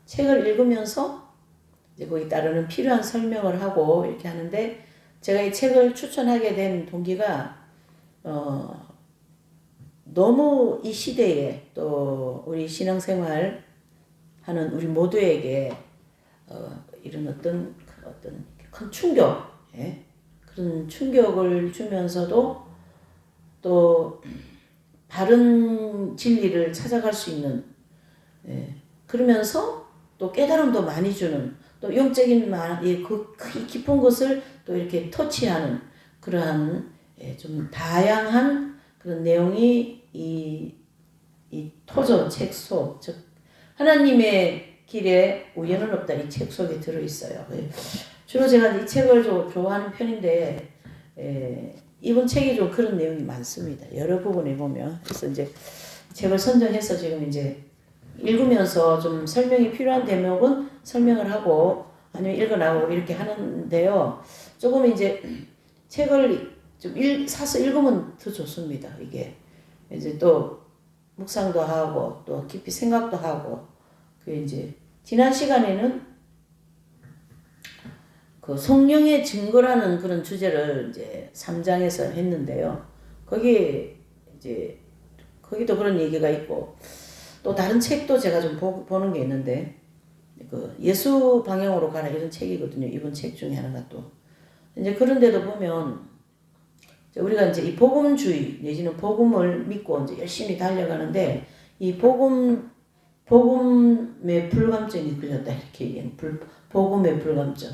책을 읽으면서 이제 거기 따르는 필요한 설명을 하고 이렇게 하는데, 제가 이 책을 추천하게 된 동기가 너무 이 시대에 또 우리 신앙생활 하는 우리 모두에게 이런 어떤 큰 충격, 예? 그런 충격을 주면서도 또 바른 진리를 찾아갈 수 있는, 예, 그러면서 또 깨달음도 많이 주는, 또 영적인 그 깊은 것을 또 이렇게 터치하는 그러한, 예, 좀 다양한 그런 내용이 이 토저 책 속, 즉 하나님의 길에 우연은 없다, 이 책 속에 들어있어요. 주로 제가 이 책을 좀 좋아하는 편인데, 이번 책이 좀 그런 내용이 많습니다. 여러 부분에 보면. 그래서 이제 책을 선정해서 지금 이제 읽으면서 좀 설명이 필요한 대목은 설명을 하고 아니면 읽어나오고 이렇게 하는데요. 조금 이제 책을 좀 사서 읽으면 더 좋습니다. 이게 이제 또 묵상도 하고 또 깊이 생각도 하고, 그 이제 지난 시간에는 그 성령의 증거라는 그런 주제를 이제 3장에서 했는데요. 거기 이제 거기도 그런 얘기가 있고, 또 다른 책도 제가 좀 보는 게 있는데, 그 예수 방향으로 가라 이런 책이거든요. 이번 책 중에 하나가 또 이제 그런 데도 보면 우리가 이제 이 복음주의 내지는 복음을 믿고 이제 열심히 달려가는데, 이 복음의 불감증이 걸렸다 이렇게 얘기해요. 복음의 불감증.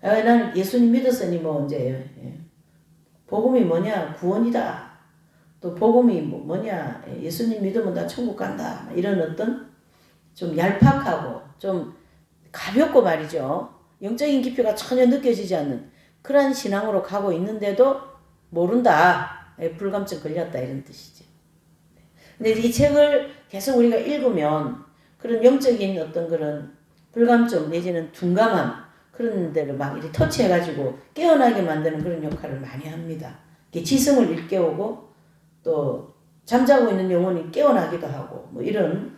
나는 예수님 믿었으니 뭐 이제, 복음이 뭐냐, 구원이다. 또 복음이 뭐냐, 예수님 믿으면 나 천국 간다. 이런 어떤 좀 얄팍하고 좀 가볍고 말이죠. 영적인 깊이가 전혀 느껴지지 않는 그런 신앙으로 가고 있는데도 모른다. 불감증 걸렸다 이런 뜻이죠. 근데 이 책을 계속 우리가 읽으면 그런 영적인 어떤 그런 불감증 내지는 둔감함, 그런 데를 막 이렇게 터치해가지고 깨어나게 만드는 그런 역할을 많이 합니다. 지성을 일깨우고 또 잠자고 있는 영혼이 깨어나기도 하고 뭐 이런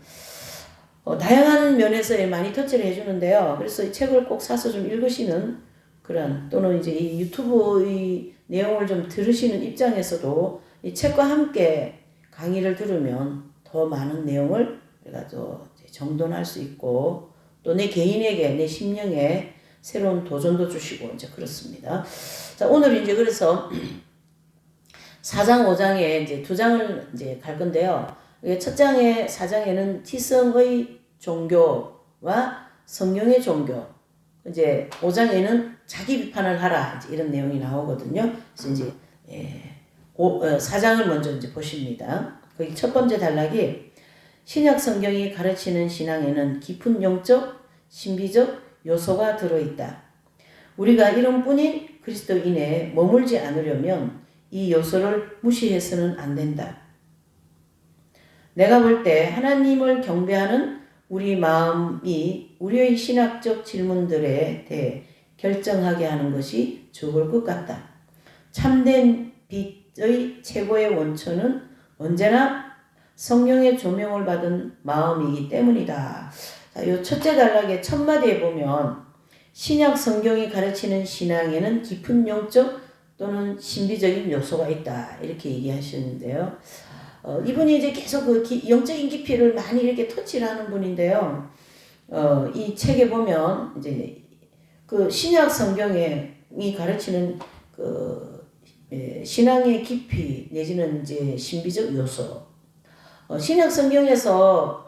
다양한 면에서 많이 터치를 해주는데요. 그래서 이 책을 꼭 사서 좀 읽으시는 그런, 또는 이제 이 유튜브의 내용을 좀 들으시는 입장에서도 이 책과 함께 강의를 들으면 더 많은 내용을 우리가 또 정돈할 수 있고, 또 내 개인에게, 내 심령에 새로운 도전도 주시고 이제 그렇습니다. 자, 오늘 이제 그래서 4장, 5장에 이제 2장을 이제 갈 건데요. 첫 장에 4장에는 지성의 종교와 성령의 종교. 이제 5장에는 자기 비판을 하라. 이제 이런 내용이 나오거든요. 그래서 이제 4장을 먼저 이제 보십니다. 거기 첫 번째 단락이 신약 성경이 가르치는 신앙에는 깊은 영적, 신비적 요소가 들어있다. 우리가 이름뿐인 그리스도인에 머물지 않으려면 이 요소를 무시해서는 안 된다. 내가 볼 때 하나님을 경배하는 우리 마음이 우리의 신학적 질문들에 대해 결정하게 하는 것이 좋을 것 같다. 참된 빛의 최고의 원천은 언제나 성령의 조명을 받은 마음이기 때문이다. 자, 이 첫째 단락의 첫 마디에 보면 신약 성경이 가르치는 신앙에는 깊은 영적 또는 신비적인 요소가 있다 이렇게 얘기하시는데요. 이분이 이제 계속 그 영적인 깊이를 많이 이렇게 터치를 하는 분인데요. 이 책에 보면 이제 그 신약 성경이 가르치는 그 신앙의 깊이 내지는 이제 신비적 요소. 신약 성경에서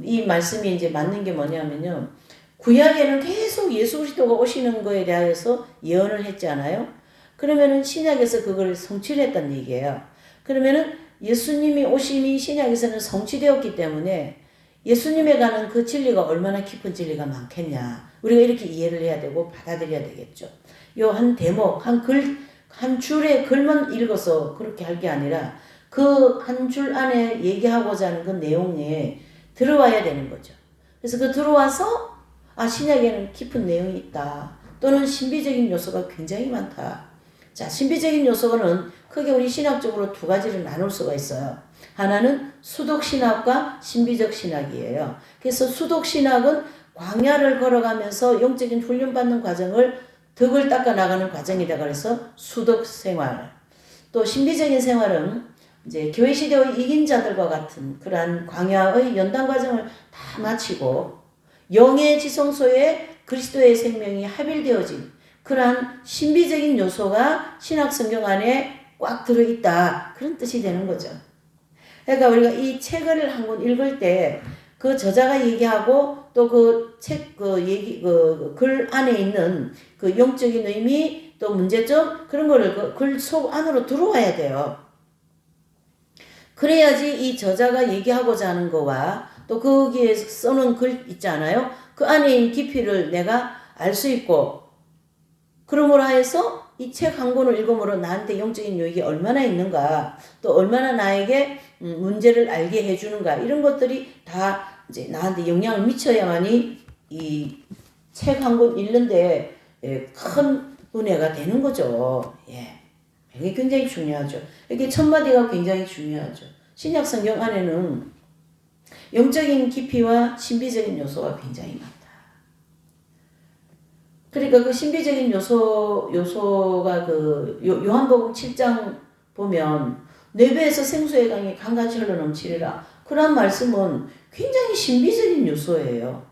이 말씀이 이제 맞는 게 뭐냐면요. 구약에는 계속 예수 그리스도가 오시는 거에 대해서 예언을 했잖아요. 그러면은 신약에서 그걸 성취를 했다는 얘기예요. 그러면은 예수님이 오심이 신약에서는 성취되었기 때문에 예수님에 관한 그 진리가 얼마나 깊은 진리가 많겠냐. 우리가 이렇게 이해를 해야 되고 받아들여야 되겠죠. 요 한 대목, 한 줄의 글만 읽어서 그렇게 할 게 아니라 그 한 줄 안에 얘기하고자 하는 그 내용에 들어와야 되는 거죠. 그래서 그 들어와서 신약에는 깊은 내용이 있다. 또는 신비적인 요소가 굉장히 많다. 자, 신비적인 요소는 크게 우리 신학적으로 두 가지를 나눌 수가 있어요. 하나는 수독신학과 신비적 신학이에요. 그래서 수독신학은 광야를 걸어가면서 영적인 훈련받는 과정을 덕을 닦아 나가는 과정이다. 그래서 수독생활. 또 신비적인 생활은 이제 교회 시대의 이긴 자들과 같은 그러한 광야의 연단 과정을 다 마치고 영의 지성소에 그리스도의 생명이 합일되어진 그러한 신비적인 요소가 신약 성경 안에 꽉 들어있다. 그런 뜻이 되는 거죠. 그러니까 우리가 이 책을 한 권 읽을 때 그 저자가 얘기하고 또 그 책 글 안에 있는 그 영적인 의미 또 문제점 그런 거를 그 글 속 안으로 들어와야 돼요. 그래야지 이 저자가 얘기하고자 하는 거와 또 거기에 써놓은 글 있잖아요. 그 안에 있는 깊이를 내가 알 수 있고 그러므로 하여서 이 책 한 권을 읽음으로 나한테 영적인 유익이 얼마나 있는가 또 얼마나 나에게 문제를 알게 해주는가 이런 것들이 다 이제 나한테 영향을 미쳐야만이 이 책 한 권 읽는데 큰 은혜가 되는 거죠. 예. 이게 굉장히 중요하죠. 이게 첫 마디가 굉장히 중요하죠. 신약 성경 안에는 영적인 깊이와 신비적인 요소가 굉장히 많다. 그러니까 그 신비적인 요소가 그 요한복음 7장 보면 내 배에서 생수의 강이 강같이 흘러넘치리라. 그런 말씀은 굉장히 신비적인 요소예요.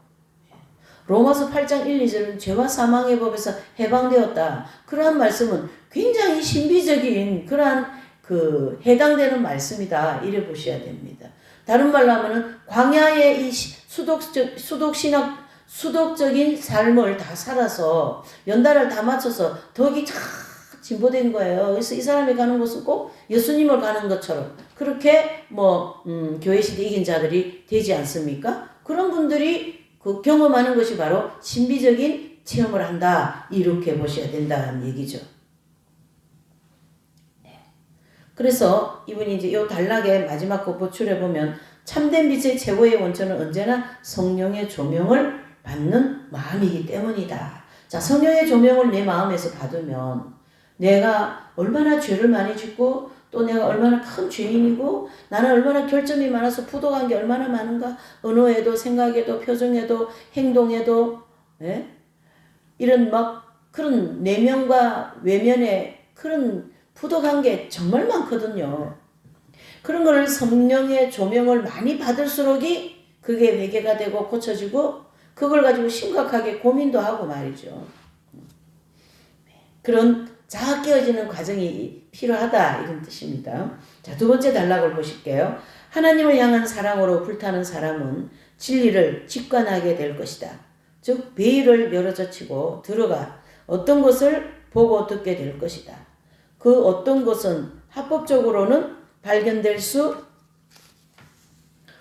로마서 8장 1, 2절은 죄와 사망의 법에서 해방되었다. 그러한 말씀은 굉장히 신비적인 그러한 그 해당되는 말씀이다. 이래 보셔야 됩니다. 다른 말로 하면은 광야의 이 수독적인 삶을 다 살아서 연단을 다 맞춰서 덕이 다 진보된 거예요. 그래서 이 사람이 가는 곳은 꼭 예수님을 가는 것처럼 그렇게 교회 시대 이긴 자들이 되지 않습니까? 그런 분들이 그 경험하는 것이 바로 신비적인 체험을 한다. 이렇게 보셔야 된다는 얘기죠. 그래서 이분이 이제 요 단락의 마지막 거 보충해 보면 참된 빛의 최고의 원천은 언제나 성령의 조명을 받는 마음이기 때문이다. 자, 성령의 조명을 내 마음에서 받으면 내가 얼마나 죄를 많이 짓고 또 내가 얼마나 큰 죄인이고 나는 얼마나 결점이 많아서 부족한 게 얼마나 많은가 언어에도 생각에도 표정에도 행동에도 이런 막 그런 내면과 외면에 그런 부족한 게 정말 많거든요. 그런 거를 성령의 조명을 많이 받을수록이 그게 회개가 되고 고쳐지고 그걸 가지고 심각하게 고민도 하고 말이죠. 그런 자아 깨어지는 과정이 필요하다 이런 뜻입니다. 자, 두 번째 단락을 보실게요. 하나님을 향한 사랑으로 불타는 사람은 진리를 직관하게 될 것이다. 즉 베일을 열어젖히고 들어가 어떤 것을 보고 듣게 될 것이다. 그 어떤 것은 합법적으로는 발견될 수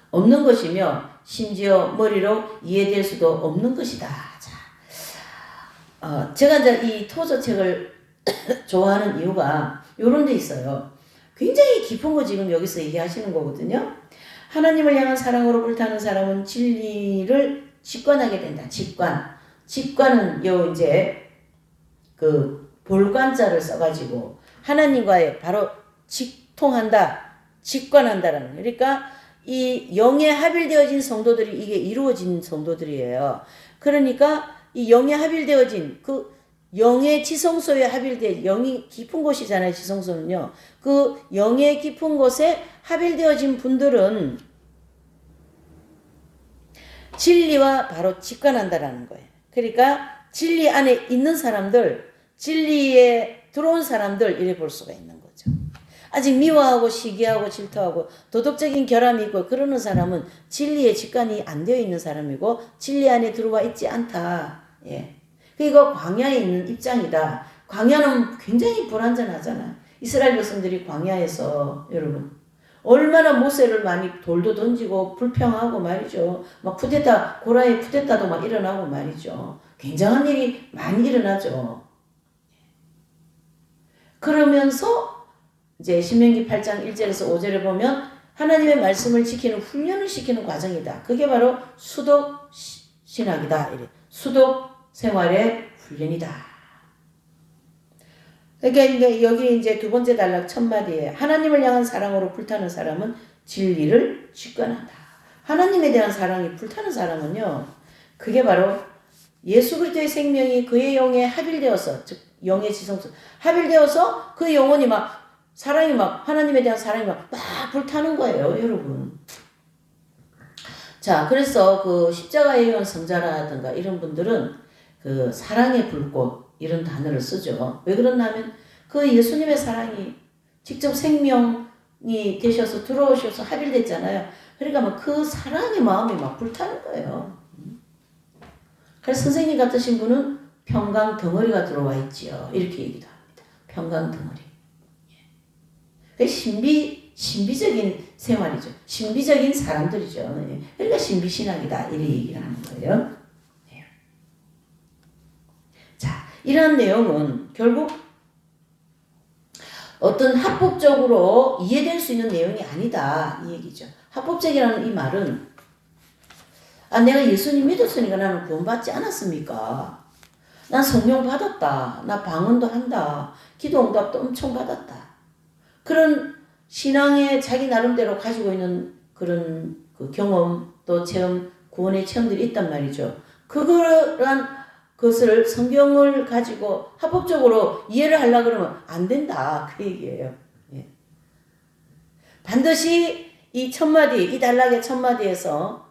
없는 것이며 심지어 머리로 이해될 수도 없는 것이다. 자, 제가 이제 이 토저 책을 좋아하는 이유가 이런 데 있어요. 굉장히 깊은 거 지금 여기서 얘기하시는 거거든요. 하나님을 향한 사랑으로 불타는 사람은 진리를 직관하게 된다. 직관은 요 이제 그 볼관자를 써가지고 하나님과의 바로 직통한다, 직관한다라는. 그러니까 이 영에 합일되어진 성도들이 이게 이루어진 성도들이에요. 그러니까 이 영에 합일되어진 그 영의 지성소에 합일된 영이 깊은 곳이잖아요. 지성소는요. 그 영의 깊은 곳에 합일되어진 분들은 진리와 바로 직관한다라는 거예요. 그러니까 진리 안에 있는 사람들, 진리에 들어온 사람들 이래 볼 수가 있는 거죠. 아직 미워하고 시기하고 질투하고 도덕적인 결함이 있고 그러는 사람은 진리에 직관이 안 되어 있는 사람이고 진리 안에 들어와 있지 않다. 예. 이거 광야에 있는 입장이다. 광야는 굉장히 불안전하잖아. 이스라엘 백성들이 광야에서 여러분 얼마나 모세를 많이 돌도 던지고 불평하고 말이죠. 막 고라의 쿠데타도 막 일어나고 말이죠. 굉장한 일이 많이 일어나죠. 그러면서 이제 신명기 8장 1절에서 5절에 보면 하나님의 말씀을 지키는 훈련을 시키는 과정이다. 그게 바로 수독 신학이다. 수독 생활의 훈련이다. 그러니까 여기 이제 두 번째 단락 첫 마디에 하나님을 향한 사랑으로 불타는 사람은 진리를 직관한다. 하나님에 대한 사랑이 불타는 사람은요, 그게 바로 예수 그리스도의 생명이 그의 영에 합일되어서, 즉 영의 지성소 합일되어서 그 영혼이 막 사랑이 막 하나님에 대한 사랑이 막 불타는 거예요, 여러분. 자, 그래서 그 십자가의 요한 성자라든가 이런 분들은 그 사랑의 불꽃 이런 단어를 쓰죠. 왜 그러냐면 그 예수님의 사랑이 직접 생명이 되셔서 들어오셔서 합일됐잖아요. 그러니까 막 그 사랑의 마음이 막 불타는 거예요. 그래서 선생님 같으신 분은 평강 덩어리가 들어와 있지요. 이렇게 얘기도 합니다. 평강 덩어리. 신비적인 생활이죠. 신비적인 사람들이죠. 그러니까 신비신학이다. 이렇게 얘기를 하는 거예요. 자, 이러한 내용은 결국 어떤 합법적으로 이해될 수 있는 내용이 아니다. 이 얘기죠. 합법적이라는 이 말은 내가 예수님 믿었으니까 나는 구원받지 않았습니까? 난 성령 받았다. 나 방언도 한다. 기도 응답도 엄청 받았다. 그런 신앙의 자기 나름대로 가지고 있는 그런 그 경험 또 체험, 구원의 체험들이 있단 말이죠. 그러한 것을 성경을 가지고 합법적으로 이해를 하려고 그러면 안 된다. 그 얘기예요. 예. 반드시 이 첫마디, 이 단락의 첫마디에서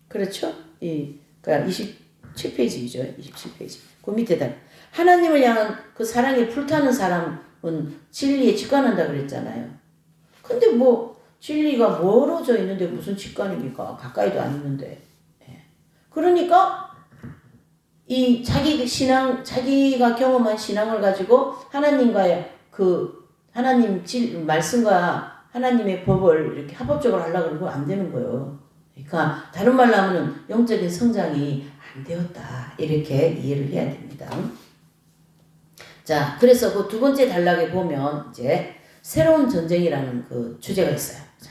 그렇죠? 그러니까 27페이지죠. 27페이지. 그 밑에다 하나님을 향한 그 사랑에 불타는 사람은 진리에 직관한다 그랬잖아요. 근데 뭐 진리가 멀어져 있는데 무슨 직관입니까? 가까이도 안 있는데. 예. 그러니까 이 자기 신앙, 자기가 경험한 신앙을 가지고 하나님과의 그 하나님 말씀과 하나님의 법을 이렇게 합법적으로 하려고 그러면 안 되는 거예요. 그러니까 다른 말로 하면 영적인 성장이 안 되었다. 이렇게 이해를 해야 됩니다. 자, 그래서 그 두 번째 단락에 보면 이제 새로운 전쟁이라는 그 주제가 있어요. 자,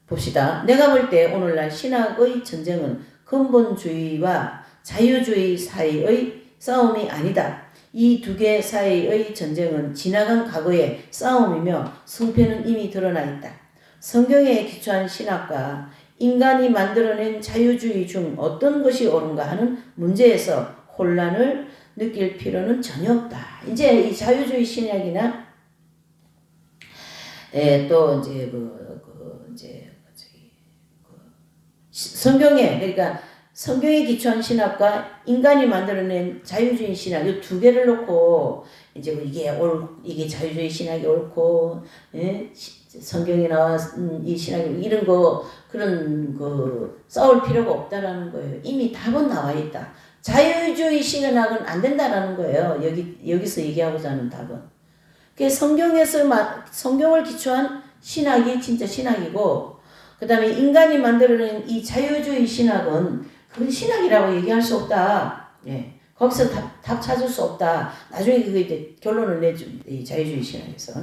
봅시다. 내가 볼 때 오늘날 신학의 전쟁은 근본주의와 자유주의 사이의 싸움이 아니다. 이 두 개 사이의 전쟁은 지나간 과거의 싸움이며 승패는 이미 드러나 있다. 성경에 기초한 신학과 인간이 만들어낸 자유주의 중 어떤 것이 옳은가 하는 문제에서 혼란을 느낄 필요는 전혀 없다. 이제 이 자유주의 신학이나 또 이제 성경에 그러니까 성경에 기초한 신학과 인간이 만들어낸 자유주의 신학 이 두 개를 놓고 이제 이게 자유주의 신학이 옳고 성경에 나와 이 신학이 이런 거 그런 그 싸울 필요가 없다라는 거예요. 이미 답은 나와 있다. 자유주의 신학은 안 된다라는 거예요. 여기서 얘기하고자 하는 답은. 성경을 기초한 신학이 진짜 신학이고, 그 다음에 인간이 만들어낸 이 자유주의 신학은 그건 신학이라고 얘기할 수 없다. 예. 거기서 답 찾을 수 없다. 나중에 그게 결론을 내죠. 이 자유주의 신학에서.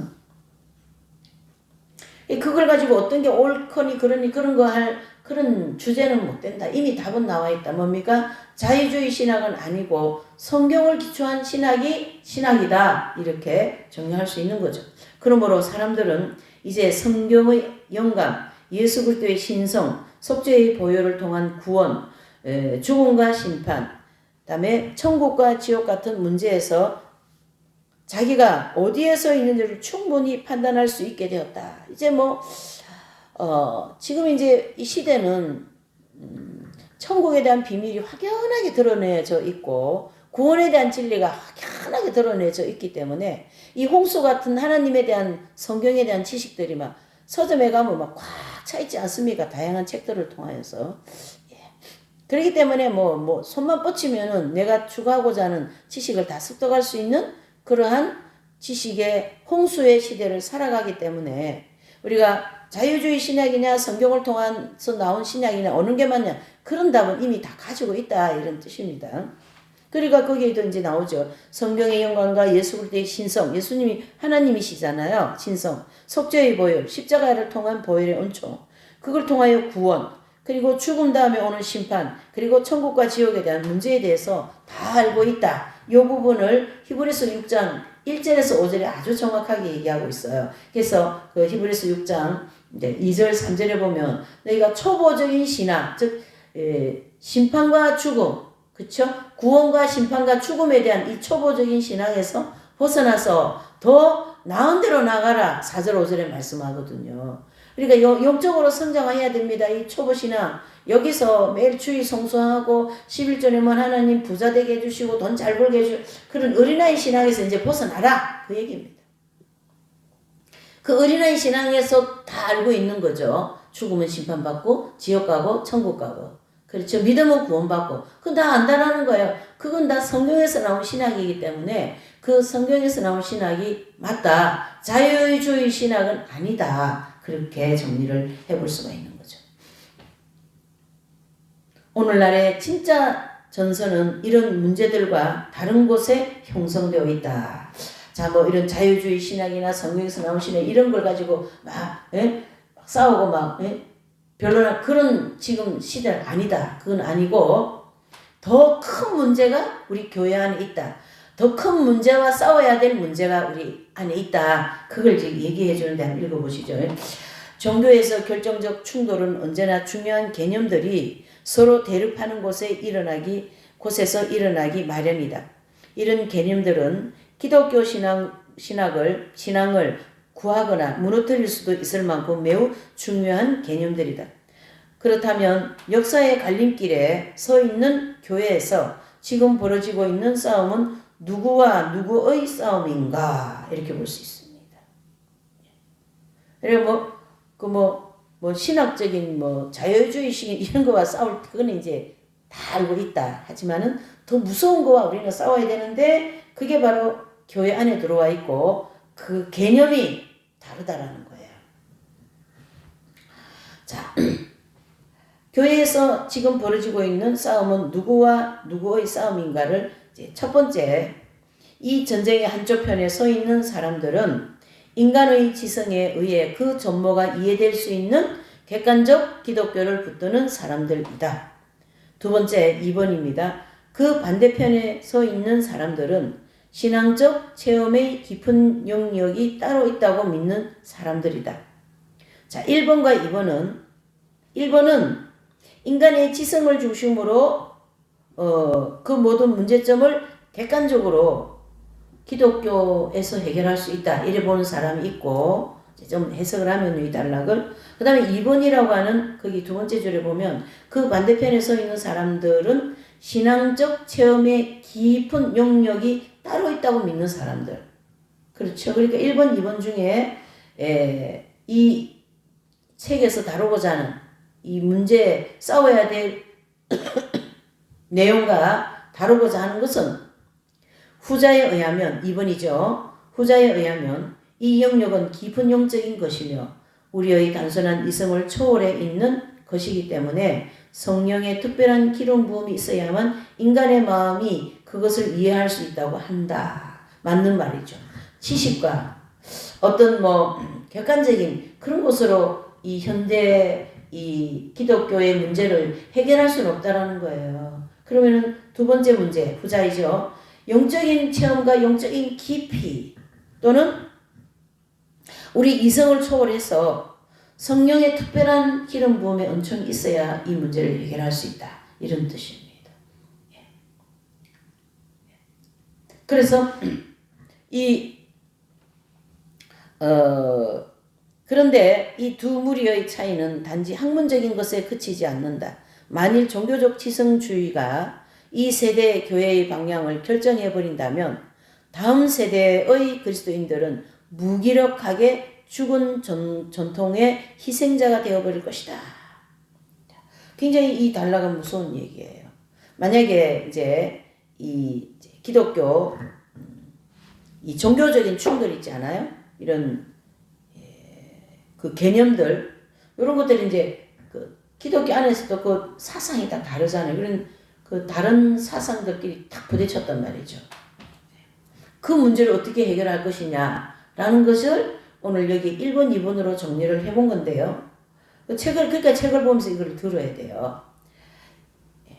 그걸 가지고 어떤 게 옳거니 그러니 그런 거 할 그런 주제는 못 된다. 이미 답은 나와 있다. 뭡니까? 자유주의 신학은 아니고 성경을 기초한 신학이 신학이다. 이렇게 정리할 수 있는 거죠. 그러므로 사람들은 이제 성경의 영감, 예수 그리스도의 신성, 속죄의 보혈을 통한 구원, 죽음과 심판, 그다음에 천국과 지옥 같은 문제에서 자기가 어디에서 있는지를 충분히 판단할 수 있게 되었다. 이제 지금 이제 이 시대는 천국에 대한 비밀이 확연하게 드러내져 있고 구원에 대한 진리가 확연하게 드러내져 있기 때문에 이 홍수 같은 하나님에 대한 성경에 대한 지식들이 막 서점에 가면 막 꽉 차 있지 않습니까? 다양한 책들을 통하여서. 그렇기 때문에 손만 뻗치면은 내가 추구하고자 하는 지식을 다 습득할 수 있는 그러한 지식의 홍수의 시대를 살아가기 때문에 우리가 자유주의 신학이냐 성경을 통해서 나온 신학이냐 어느 게 맞냐 그런 답은 이미 다 가지고 있다 이런 뜻입니다. 그러니까 거기에도 이제 나오죠. 성경의 영광과 예수 그리스도의 신성, 예수님이 하나님이시잖아요. 신성, 속죄의 보혈, 십자가를 통한 보혈의 은총, 그걸 통하여 구원, 그리고 죽음 다음에 오는 심판, 그리고 천국과 지옥에 대한 문제에 대해서 다 알고 있다. 이 부분을 히브리서 6장 1절에서 5절에 아주 정확하게 얘기하고 있어요. 그래서 그 히브리서 6장 이제 2절, 3절에 보면 너희가 초보적인 신앙, 즉 심판과 죽음, 그쵸? 구원과 심판과 죽음에 대한 이 초보적인 신앙에서 벗어나서 더 나은 대로 나가라. 4절, 5절에 말씀하거든요. 그러니까 영적으로 성장해야 됩니다. 이 초보신앙. 여기서 매일 주일 성수하고 11조내면 하나님 부자 되게 해주시고 돈 잘 벌게 해주시고 그런 어린아이 신앙에서 이제 벗어나라. 그 얘기입니다. 그 어린아이 신앙에서 다 알고 있는 거죠. 죽으면 심판받고 지옥 가고 천국 가고. 그렇죠. 믿으면 구원받고. 그건 다 안다라는 거예요. 그건 다 성경에서 나온 신학이기 때문에 그 성경에서 나온 신학이 맞다. 자유주의 신학은 아니다. 그렇게 정리를 해볼 수가 있는 거죠. 오늘날의 진짜 전선은 이런 문제들과 다른 곳에 형성되어 있다. 자, 뭐 이런 자유주의 신학이나 성경에서 나온 신학 이런 걸 가지고 막 싸우고 막 별로나 그런 지금 시대는 아니다. 그건 아니고 더 큰 문제가 우리 교회 안에 있다. 더 큰 문제와 싸워야 될 문제가 우리 안에 있다. 그걸 지금 얘기해 주는데 한번 읽어보시죠. 종교에서 결정적 충돌은 언제나 중요한 개념들이 서로 대립하는 곳에서 일어나기 마련이다. 이런 개념들은 기독교 신앙을 구하거나 무너뜨릴 수도 있을 만큼 매우 중요한 개념들이다. 그렇다면 역사의 갈림길에 서 있는 교회에서 지금 벌어지고 있는 싸움은 누구와 누구의 싸움인가 이렇게 볼 수 있습니다. 그리고 신학적인 자유주의식 이런 거와 싸울 그거는 이제 다 알고 있다. 하지만은 더 무서운 거와 우리는 싸워야 되는데 그게 바로 교회 안에 들어와 있고 그 개념이 다르다라는 거예요. 자, 교회에서 지금 벌어지고 있는 싸움은 누구와 누구의 싸움인가를 이제 첫 번째, 이 전쟁의 한쪽 편에 서 있는 사람들은 인간의 지성에 의해 그 전모가 이해될 수 있는 객관적 기독교를 붙드는 사람들이다. 두 번째, 2번입니다. 그 반대편에 서 있는 사람들은 신앙적 체험의 깊은 영역이 따로 있다고 믿는 사람들이다. 자, 1번과 1번은 인간의 지성을 중심으로 그 모든 문제점을 객관적으로 기독교에서 해결할 수 있다. 이래 보는 사람이 있고 좀 해석을 하면 이 단락을 그 다음에 2번이라고 하는 거기 두 번째 줄에 보면 그 반대편에 서 있는 사람들은 신앙적 체험의 깊은 영역이 따로 있다고 믿는 사람들. 그렇죠. 그러니까 1번, 2번 중에 이 책에서 다루고자 하는 이 문제 싸워야 될 내용과 다루고자 하는 것은 후자에 의하면 2번이죠. 후자에 의하면 이 영역은 깊은 영적인 것이며 우리의 단순한 이성을 초월해 있는 것이기 때문에 성령의 특별한 기름 부음이 있어야만 인간의 마음이 그것을 이해할 수 있다고 한다. 맞는 말이죠. 지식과 어떤 객관적인 그런 것으로 이 현대 이 기독교의 문제를 해결할 수는 없다라는 거예요. 그러면은 두 번째 문제, 후자이죠. 영적인 체험과 영적인 깊이 또는 우리 이성을 초월해서 성령의 특별한 기름 부음의 은총이 있어야 이 문제를 해결할 수 있다. 이런 뜻입니다. 그래서 그런데 이 두 무리의 차이는 단지 학문적인 것에 그치지 않는다. 만일 종교적 지성주의가 이 세대 교회의 방향을 결정해버린다면 다음 세대의 그리스도인들은 무기력하게 죽은 전통의 희생자가 되어버릴 것이다. 굉장히 이 단락은 무서운 얘기예요. 만약에 이제 이 기독교 이 종교적인 충돌 있지 않아요? 이런 그 개념들 이런 것들이 이제 그 기독교 안에서도 그 사상이 다 다르잖아요. 그런 그 다른 사상들끼리 딱 부딪혔단 말이죠. 그 문제를 어떻게 해결할 것이냐라는 것을 오늘 여기 1번, 2번으로 정리를 해본 건데요. 그러니까 책을 보면서 이걸 들어야 돼요.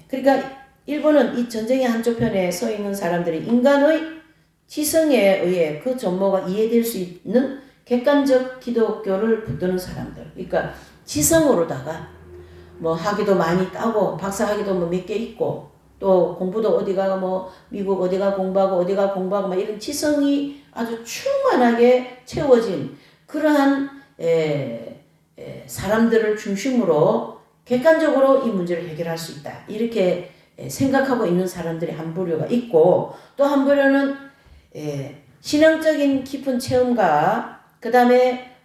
그러니까 1번은 이 전쟁의 한쪽 편에 서 있는 사람들이 인간의 지성에 의해 그 전모가 이해될 수 있는 객관적 기독교를 붙드는 사람들. 그러니까 지성으로다가 뭐 학위도 많이 따고 박사 학위도 뭐 몇 개 있고 또 공부도 어디가 뭐 미국 어디가 공부하고 어디가 공부하고 막 이런 지성이 아주 충만하게 채워진 그러한 사람들을 중심으로 객관적으로 이 문제를 해결할 수 있다. 이렇게 생각하고 있는 사람들이 한 부류가 있고 또 한 부류는 신앙적인 깊은 체험과 그 다음에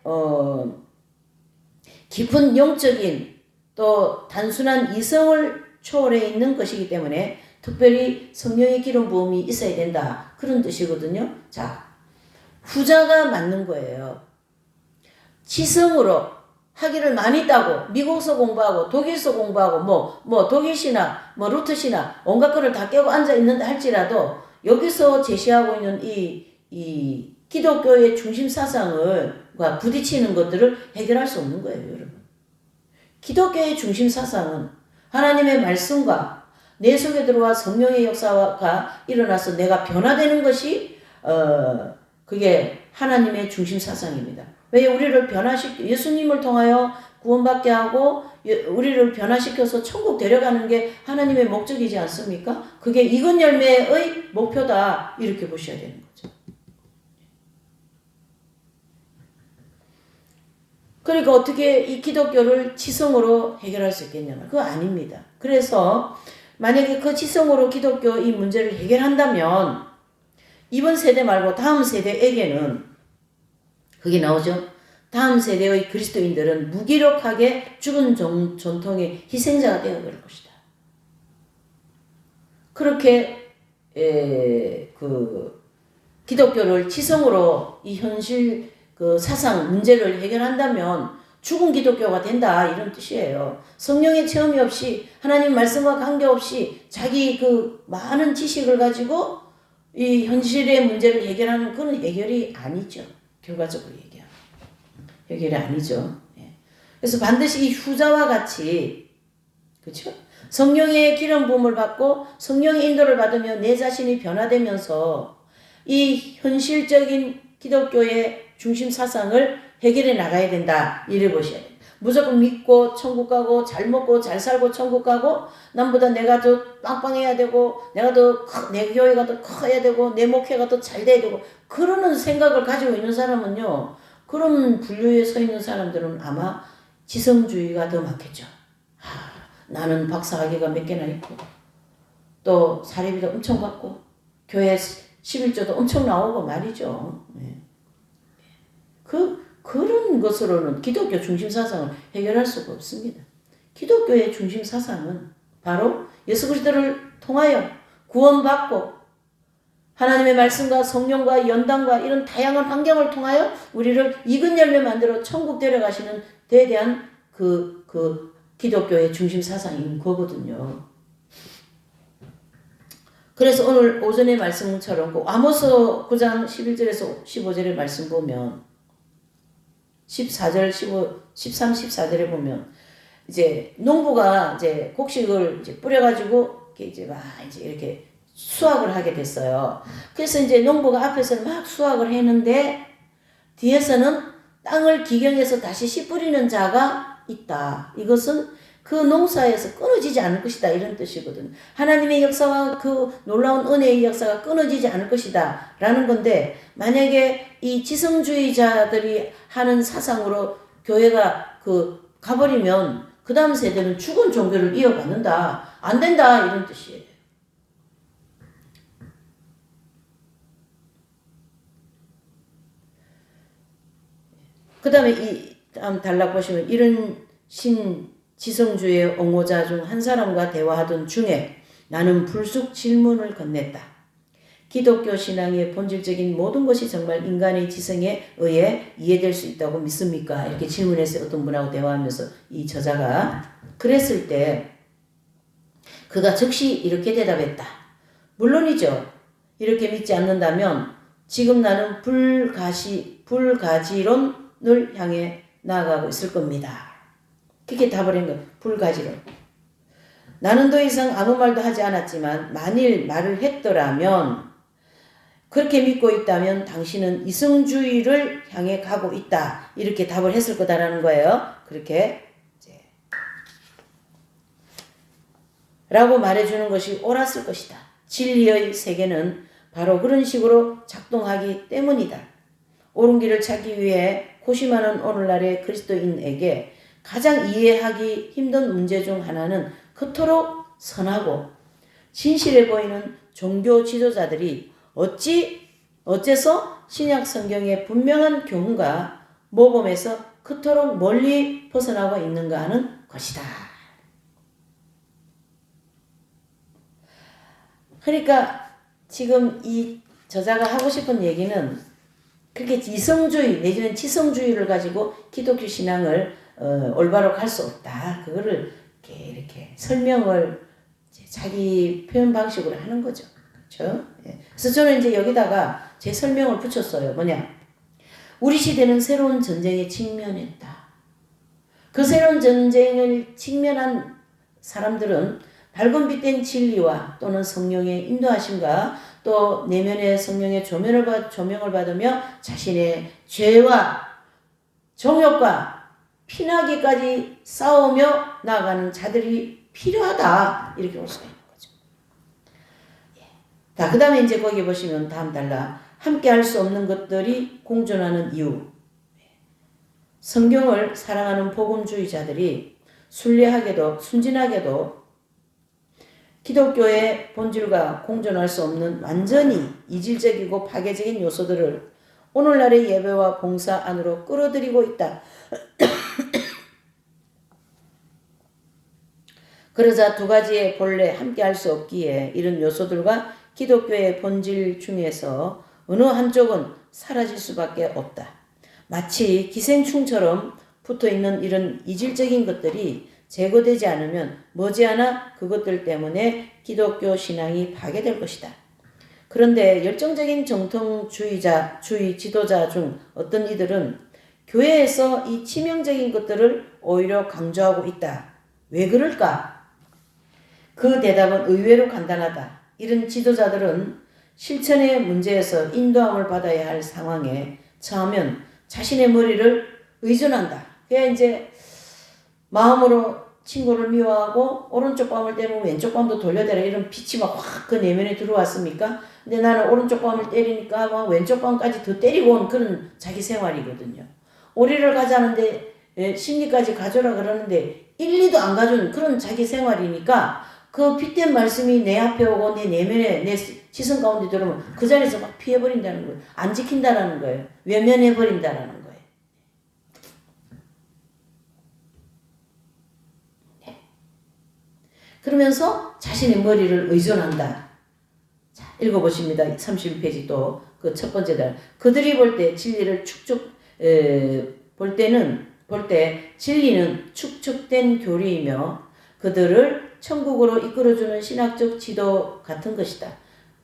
깊은 영적인 또 단순한 이성을 초월해 있는 것이기 때문에 특별히 성령의 기름 부음이 있어야 된다. 그런 뜻이거든요. 자, 후자가 맞는 거예요. 지성으로 학위를 많이 따고 미국서 공부하고 독일서 공부하고 뭐 독일 신학 뭐 루트 신학 온갖 거를 다 깨고 앉아 있는다 할지라도 여기서 제시하고 있는 이 기독교의 중심 사상과 부딪히는 것들을 해결할 수 없는 거예요, 여러분. 기독교의 중심 사상은 하나님의 말씀과 내 속에 들어와 성령의 역사가 일어나서 내가 변화되는 것이 그게 하나님의 중심 사상입니다. 왜 우리를 예수님을 통하여 구원받게 하고 우리를 변화시켜서 천국 데려가는 게 하나님의 목적이지 않습니까? 그게 익은 열매의 목표다. 이렇게 보셔야 되는 거죠. 그러니까 어떻게 이 기독교를 지성으로 해결할 수 있겠냐면 그거 아닙니다. 그래서 만약에 그 지성으로 기독교 이 문제를 해결한다면 이번 세대 말고 다음 세대에게는 그게 나오죠. 다음 세대의 그리스도인들은 무기력하게 죽은 전통의 희생자가 되어버릴 것이다. 그렇게 그 기독교를 지성으로 이 현실 그 사상 문제를 해결한다면 죽은 기독교가 된다 이런 뜻이에요. 성령의 체험이 없이 하나님 말씀과 관계없이 자기 그 많은 지식을 가지고 이 현실의 문제를 해결하는 그런 해결이 아니죠. 결과적으로 얘기하면 해결이 아니죠. 그래서 반드시 이 후자와 같이 그렇죠? 성령의 기름 부음을 받고 성령의 인도를 받으며 내 자신이 변화되면서 이 현실적인 기독교의 중심 사상을 해결해 나가야 된다. 이래 보셔야 돼요. 무조건 믿고 천국 가고 잘 먹고 잘 살고 천국 가고 남보다 내가 더 빵빵해야 되고 내가 내 교회가 더 커야 되고 내 목회가 더 잘 돼야 되고 그러는 생각을 가지고 있는 사람은요. 그런 분류에 서 있는 사람들은 아마 지성주의가 더 많겠죠. 나는 박사학위가 몇 개나 있고 또 사례비도 엄청 받고 교회 11조도 엄청 나오고 말이죠. 그런 것으로는 기독교 중심 사상을 해결할 수가 없습니다. 기독교의 중심 사상은 바로 예수 그리스도를 통하여 구원받고 하나님의 말씀과 성령과 연단과 이런 다양한 환경을 통하여 우리를 익은 열매 만들어 천국 데려가시는 데에 대한 그 기독교의 중심 사상인 거거든요. 그래서 오늘 오전의 말씀처럼 아모스 9장 11절에서 15절의 말씀 보면 14절, 13, 14절에 보면 이제 농부가 이제 곡식을 이제 뿌려가지고 이제 막 이제 이렇게 수확을 하게 됐어요. 그래서 이제 농부가 앞에서는 막 수확을 했는데 뒤에서는 땅을 기경해서 다시 씨 뿌리는 자가 있다. 이것은 그 농사에서 끊어지지 않을 것이다. 이런 뜻이거든. 하나님의 역사와 그 놀라운 은혜의 역사가 끊어지지 않을 것이다. 라는 건데 만약에 이 지성주의자들이 하는 사상으로 교회가 가버리면 그 다음 세대는 죽은 종교를 이어받는다. 안 된다. 이런 뜻이에요. 그 다음에 이 다음 단락 보시면 이런 지성주의 옹호자 중 한 사람과 대화하던 중에 나는 불쑥 질문을 건넸다. 기독교 신앙의 본질적인 모든 것이 정말 인간의 지성에 의해 이해될 수 있다고 믿습니까? 이렇게 질문했어요. 어떤 분하고 대화하면서 이 저자가. 그랬을 때 그가 즉시 이렇게 대답했다. 물론이죠. 이렇게 믿지 않는다면 지금 나는 불가지론을 향해 나아가고 있을 겁니다. 그게 답을 한 거예요. 불가지론. 나는 더 이상 아무 말도 하지 않았지만 만일 말을 했더라면 그렇게 믿고 있다면 당신은 이성주의를 향해 가고 있다. 이렇게 답을 했을 거다라는 거예요. 그렇게 이제 라고 말해주는 것이 옳았을 것이다. 진리의 세계는 바로 그런 식으로 작동하기 때문이다. 옳은 길을 찾기 위해 고심하는 오늘날의 그리스도인에게 가장 이해하기 힘든 문제 중 하나는 그토록 선하고 진실해 보이는 종교 지도자들이 어째서 신약 성경의 분명한 교훈과 모범에서 그토록 멀리 벗어나고 있는가 하는 것이다. 그러니까 지금 이 저자가 하고 싶은 얘기는 그렇게 이성주의 내지는 지성주의를 가지고 기독교 신앙을 올바로 갈 수 없다. 그거를 이렇게 설명을 자기 표현 방식으로 하는 거죠. 그렇죠? 그래서 저는 이제 여기다가 제 설명을 붙였어요. 뭐냐? 우리 시대는 새로운 전쟁에 직면했다. 그 새로운 전쟁을 직면한 사람들은 밝은 빛된 진리와 또는 성령의 인도하심과 또 내면의 성령의 조명을 받으며 자신의 죄와 정욕과 피나기까지 싸우며 나아가는 자들이 필요하다. 이렇게 볼 수가 있는 거죠. 자, 그 다음에 이제 거기 보시면 다음 달라. 함께 할 수 없는 것들이 공존하는 이유. 성경을 사랑하는 복음주의자들이 순리하게도 순진하게도 기독교의 본질과 공존할 수 없는 완전히 이질적이고 파괴적인 요소들을 오늘날의 예배와 봉사 안으로 끌어들이고 있다. 그러자 두 가지의 본래 함께 할 수 없기에 이런 요소들과 기독교의 본질 중에서 어느 한쪽은 사라질 수밖에 없다. 마치 기생충처럼 붙어있는 이런 이질적인 것들이 제거되지 않으면 머지않아 그것들 때문에 기독교 신앙이 파괴될 것이다. 그런데 열정적인 정통주의 지도자 중 어떤 이들은 교회에서 이 치명적인 것들을 오히려 강조하고 있다. 왜 그럴까? 그 대답은 의외로 간단하다. 이런 지도자들은 실천의 문제에서 인도함을 받아야 할 상황에 처하면 자신의 머리를 의존한다. 그게 이제 마음으로 친구를 미워하고 오른쪽 뺨을 때리면 왼쪽 뺨도 돌려대라 이런 빛이 막 확 그 내면에 들어왔습니까? 근데 나는 오른쪽 뺨을 때리니까 막 왼쪽 뺨까지 더 때리고 온 그런 자기 생활이거든요. 오리를 가자는데 심리까지 가져라 그러는데 1, 2도 안 가져온 그런 자기 생활이니까 그 핏된 말씀이 내 앞에 오고 내 내면에 내 시선 가운데 들어오면 그 자리에서 막 피해버린다는 거예요. 안 지킨다라는 거예요. 외면해버린다라는 거예요. 그러면서 자신의 머리를 의존한다. 자, 읽어보십니다. 31페이지 또 그 첫 번째 달. 그들이 볼 때 진리를 볼 때 진리는 축적된 교리이며 그들을 천국으로 이끌어주는 신학적 지도 같은 것이다.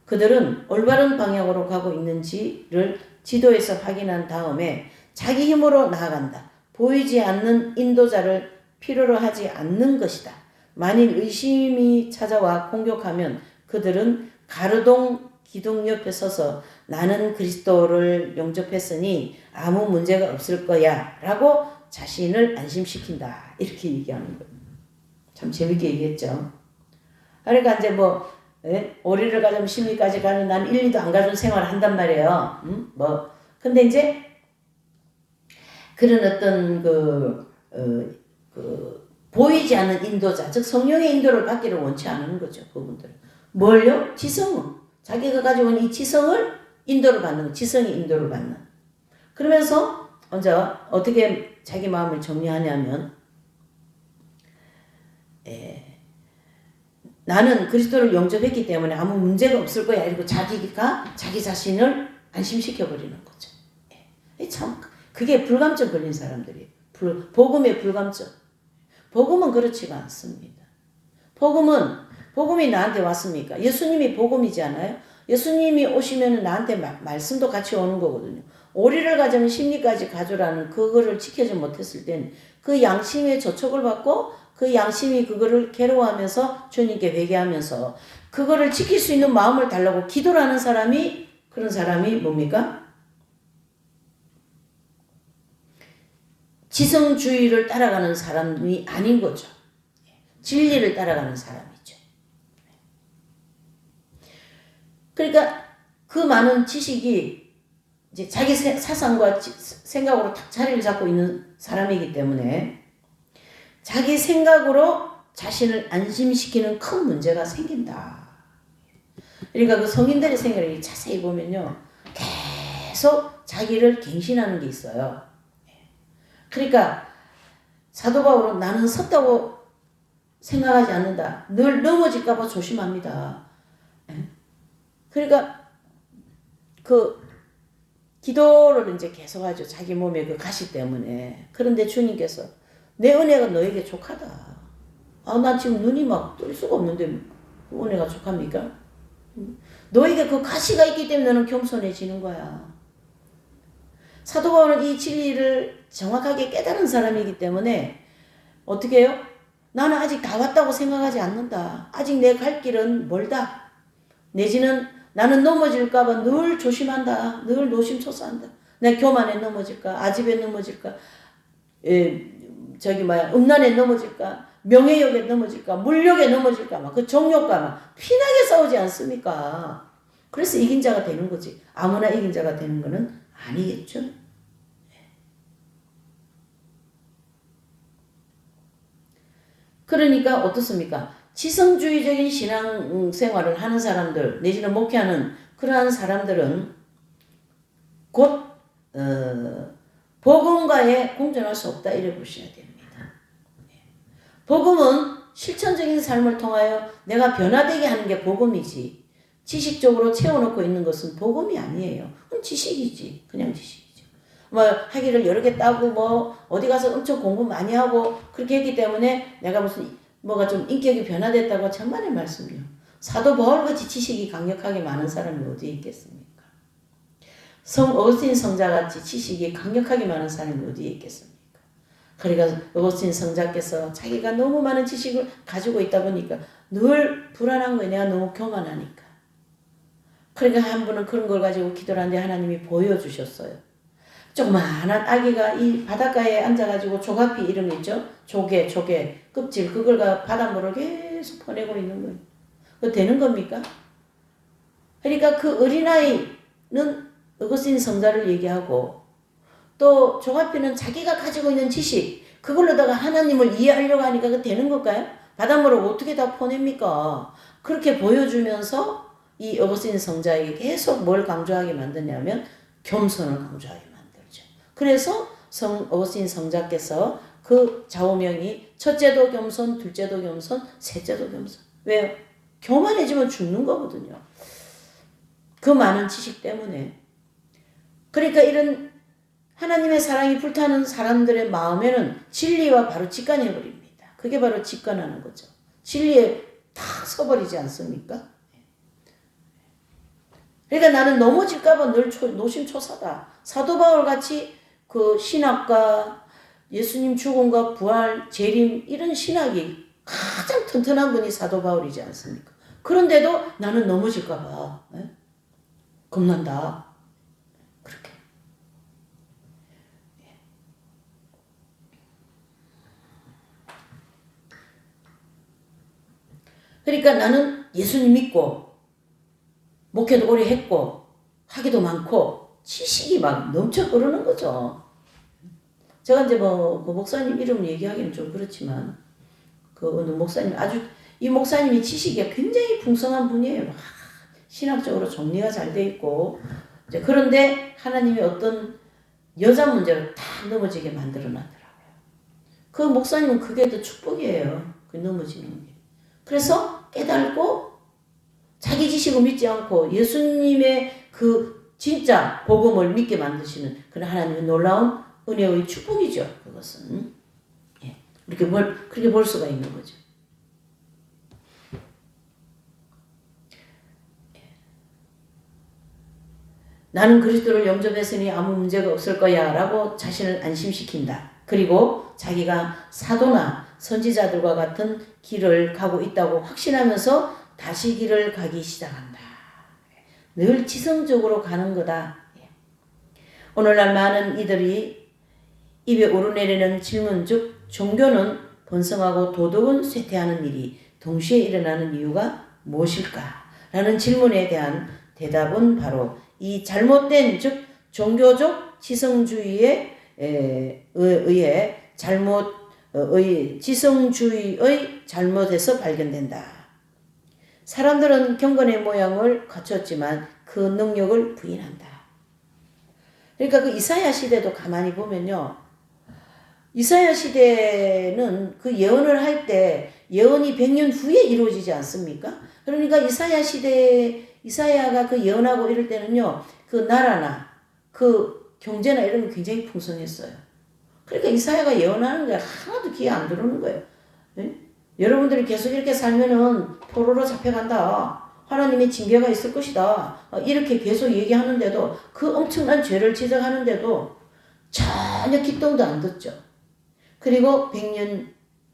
그들은 올바른 방향으로 가고 있는지를 지도에서 확인한 다음에 자기 힘으로 나아간다. 보이지 않는 인도자를 필요로 하지 않는 것이다. 만일 의심이 찾아와 공격하면 그들은 가르동 기둥 옆에 서서 나는 그리스도를 영접했으니 아무 문제가 없을 거야 라고 자신을 안심시킨다. 이렇게 얘기하는 거예요. 참 재밌게 얘기했죠. 그러니까 이제 오리를 가져면 심리까지 가는 난 1, 2도 안 가져온 생활을 한단 말이에요. 근데 이제 그런 어떤 보이지 않는 인도자, 즉 성령의 인도를 받기를 원치 않는 거죠. 그분들은. 뭘요? 지성은. 자기가 가지고 있는 이 지성을 인도를 받는, 지성이 인도를 받는. 그러면서 먼저 어떻게 자기 마음을 정리하냐면 나는 그리스도를 영접했기 때문에 아무 문제가 없을 거야. 이러고 자기가 자기 자신을 안심시켜버리는 거죠. 참 그게 불감증 걸린 사람들이 복음의 불감증. 복음은 그렇지가 않습니다. 복음이 나한테 왔습니까? 예수님이 복음이지 않아요? 예수님이 오시면 나한테 말씀도 같이 오는 거거든요. 오리를 가져면 심리까지 가져라는 그거를 지켜지 못했을 땐 그 양심의 저촉을 받고 그 양심이 그거를 괴로워하면서 주님께 회개하면서 그거를 지킬 수 있는 마음을 달라고 기도를 하는 사람이 그런 사람이 뭡니까? 지성주의를 따라가는 사람이 아닌 거죠. 진리를 따라가는 사람이죠. 그러니까 그 많은 지식이 이제 자기 사상과 생각으로 딱 자리를 잡고 있는 사람이기 때문에 자기 생각으로 자신을 안심시키는 큰 문제가 생긴다. 그러니까 그 성인들의 생각을 자세히 보면요. 계속 자기를 갱신하는 게 있어요. 그러니까 사도 바울은 나는 섰다고 생각하지 않는다. 늘 넘어질까 봐 조심합니다. 그러니까 그 기도를 이제 계속하죠. 자기 몸의 그 가시 때문에. 그런데 주님께서 내 은혜가 너에게 족하다. 나 지금 눈이 막 뜰 수가 없는데 은혜가 족합니까? 너에게 그 가시가 있기 때문에 너는 겸손해지는 거야. 사도 바울은 이 진리를 정확하게 깨달은 사람이기 때문에 어떻게 해요? 나는 아직 다 왔다고 생각하지 않는다. 아직 내 갈 길은 멀다. 내지는 나는 넘어질까봐 늘 조심한다. 늘 노심초사한다. 내 교만에 넘어질까? 아집에 넘어질까? 음란에 넘어질까? 명예욕에 넘어질까? 물욕에 넘어질까? 막 그 정욕과 막 피나게 싸우지 않습니까? 그래서 이긴 자가 되는 거지. 아무나 이긴 자가 되는 거는 아니겠죠. 그러니까 어떻습니까? 지성주의적인 신앙생활을 하는 사람들 내지는 목회하는 그러한 사람들은 곧 복음과에 공존할 수 없다 이래 보셔야 됩니다. 복음은 실천적인 삶을 통하여 내가 변화되게 하는 게 복음이지 지식적으로 채워놓고 있는 것은 복음이 아니에요. 그건 지식이지. 그냥 지식이죠. 뭐 학위를 여러 개 따고 뭐 어디 가서 엄청 공부 많이 하고 그렇게 했기 때문에 내가 무슨 뭐가 좀 인격이 변화됐다고 천만의 말씀이요. 사도 바울같이 지식이 강력하게 많은 사람이 어디에 있겠습니까? 어거스틴 성자같이 지식이 강력하게 많은 사람이 어디에 있겠습니까? 그러니까 어거스틴 성자께서 자기가 너무 많은 지식을 가지고 있다 보니까 늘 불안한 거예요. 내가 너무 교만하니까. 그러니까 한 분은 그런 걸 가지고 기도를 하는데 하나님이 보여주셨어요. 조그마한 아기가 이 바닷가에 앉아가지고 조가피 이름 있죠? 조개 껍질 그걸 바닷물을 계속 퍼내고 있는 거예요. 그거 되는 겁니까? 그러니까 그 어린아이는 어거스틴 성자를 얘기하고 또 조가피는 자기가 가지고 있는 지식 그걸로다가 하나님을 이해하려고 하니까 그거 되는 걸까요? 바닷물을 어떻게 다 퍼냅니까? 그렇게 보여주면서 이 어거스틴 성자에게 계속 뭘 강조하게 만드냐면 겸손을 강조하게 만들죠. 그래서 어거스틴 성자께서 그 좌우명이 첫째도 겸손, 둘째도 겸손, 셋째도 겸손. 왜요? 교만해지면 죽는 거거든요. 그 많은 지식 때문에. 그러니까 이런 하나님의 사랑이 불타는 사람들의 마음에는 진리와 바로 직관해버립니다. 그게 바로 직관하는 거죠. 진리에 탁 서버리지 않습니까? 그러니까 나는 넘어질까봐 늘 노심초사다. 사도 바울같이 그 신학과 예수님 죽음과 부활, 재림 이런 신학이 가장 튼튼한 분이 사도 바울이지 않습니까? 그런데도 나는 넘어질까봐 겁난다. 그렇게. 그러니까 나는 예수님 믿고 목회도 오래 했고 학위도 많고 지식이 막 넘쳐 흐르는 거죠. 제가 이제 뭐 그 목사님 이름을 얘기하기는 좀 그렇지만 그 어느 목사님 이 목사님이 지식이 굉장히 풍성한 분이에요. 신학적으로 정리가 잘 돼 있고 이제 그런데 하나님이 어떤 여자 문제로 다 넘어지게 만들어 놨더라고요. 그 목사님은 그게 더 축복이에요. 그 넘어지는 게. 그래서 깨달고 자기 지식을 믿지 않고 예수님의 그 진짜 복음을 믿게 만드시는 그런 하나님의 놀라운 은혜의 축복이죠. 그것은. 예. 그렇게 볼 수가 있는 거죠. 나는 그리스도를 영접했으니 아무 문제가 없을 거야 라고 자신을 안심시킨다. 그리고 자기가 사도나 선지자들과 같은 길을 가고 있다고 확신하면서 다시 길을 가기 시작한다. 늘 지성적으로 가는 거다. 오늘날 많은 이들이 입에 오르내리는 질문 즉 종교는 번성하고 도덕은 쇠퇴하는 일이 동시에 일어나는 이유가 무엇일까? 라는 질문에 대한 대답은 바로 이 잘못된 즉 종교적 지성주의에 의해 지성주의의 잘못에서 발견된다. 사람들은 경건의 모양을 갖췄지만 그 능력을 부인한다. 그러니까 그 이사야 시대도 가만히 보면요. 이사야 시대는 그 예언을 할 때 예언이 100년 후에 이루어지지 않습니까? 그러니까 이사야가 그 예언하고 이럴 때는요. 그 나라나 그 경제나 이런 게 굉장히 풍성했어요. 그러니까 이사야가 예언하는 게 하나도 귀에 안 들어오는 거예요. 네? 여러분들이 계속 이렇게 살면은 포로로 잡혀간다. 하나님의 징계가 있을 것이다. 이렇게 계속 얘기하는데도 그 엄청난 죄를 지적하는데도 전혀 기똥도 안 듣죠. 그리고 100년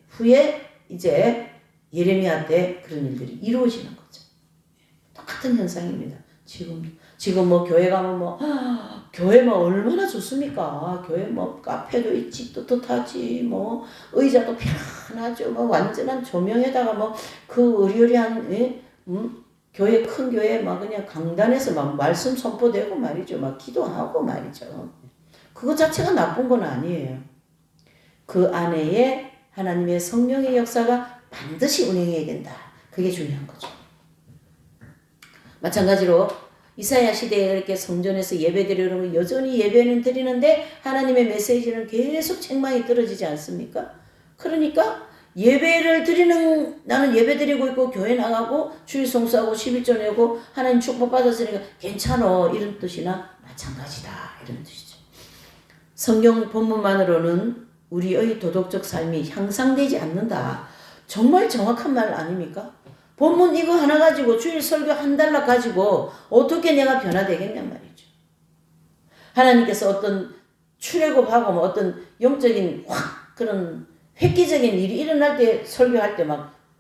후에 이제 예레미야 때 그런 일들이 이루어지는 거죠. 똑같은 현상입니다. 지금 뭐 교회 가면 교회 얼마나 좋습니까? 교회 카페도 있지, 떳떳하지, 의자도 편하죠. 완전한 조명에다가 그 의리의리한, 교회, 큰 교회 그냥 강단에서 말씀 선포되고 말이죠. 기도하고 말이죠. 그거 자체가 나쁜 건 아니에요. 그 안에 하나님의 성령의 역사가 반드시 운행해야 된다. 그게 중요한 거죠. 마찬가지로 이사야 시대에 이렇게 성전에서 예배드리려면 여전히 예배는 드리는데 하나님의 메시지는 계속 책망이 떨어지지 않습니까? 그러니까 나는 예배 드리고 있고 교회 나가고 주일 성수하고 11조 내고 하나님 축복 받았으니까 괜찮어 이런 뜻이나 마찬가지다 이런 뜻이죠. 성경 본문만으로는 우리의 도덕적 삶이 향상되지 않는다. 정말 정확한 말 아닙니까? 본문 이거 하나 가지고 주일 설교 한 달락 가지고 어떻게 내가 변화되겠냔 말이죠. 하나님께서 어떤 출애굽하고 어떤 영적인 그런 획기적인 일이 일어날 때 설교할 때